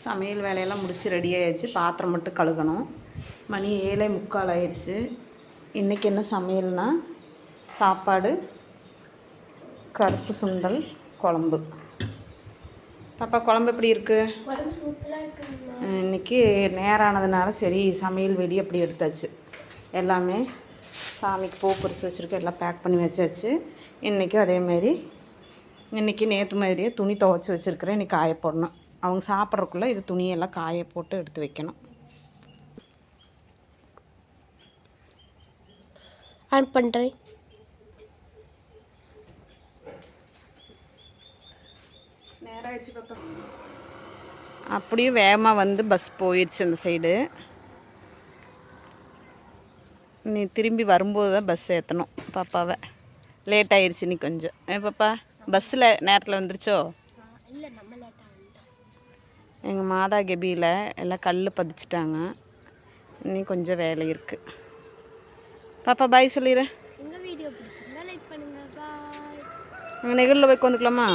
சமையல் வேலையெல்லாம் முடித்து ரெடி ஆகிடுச்சு. பாத்திரம் மட்டும் கழுகணும். மணி 7:45 ஆயிடுச்சு. இன்றைக்கி என்ன சமையல்னால் சாப்பாடு, கருப்பு சுண்டல், குழம்பு. பாப்பா குழம்பு எப்படி இருக்குது? இன்றைக்கி நேரம் ஆனதுனால சரி சமையல் வெடி அப்படி எடுத்தாச்சு. எல்லாமே சாமிக்கு பூ பறித்து வச்சுருக்க எல்லாம் பேக் பண்ணி வச்சாச்சு. இன்றைக்கும் அதேமாரி இன்றைக்கி நேற்று மாதிரியே துணி துவைச்சி வச்சுருக்கிறேன். இன்றைக்கி காய போடணும். அவங்க சாப்பிட்றக்குள்ளே இது துணியெல்லாம் காய போட்டு எடுத்து வைக்கணும். ஆன் பண்ணுறேன். நேரம் ஆயிடுச்சு பாப்பா. அப்படியே வேகமாக வந்து பஸ் போயிடுச்சு அந்த சைடு. நீ திரும்பி வரும்போது தான் பஸ் ஏற்றணும் பாப்பாவை. லேட் ஆயிடுச்சு நீ கொஞ்சம். பாப்பா பஸ்ஸில் நேரத்தில் வந்துருச்சோ? எங்கள் மாதா கெபியில் எல்லாம் கல் பதிச்சிட்டாங்க. இன்னும் கொஞ்சம் வேலை இருக்குது. பாப்பா பாய் சொல்லிடுறேன். எங்கள் வீடியோ பிடிச்சிருந்தா லைக் பண்ணுங்கள். பாய். நாங்கள் நெகிழில் போய் உட்காந்துக்கலாமா?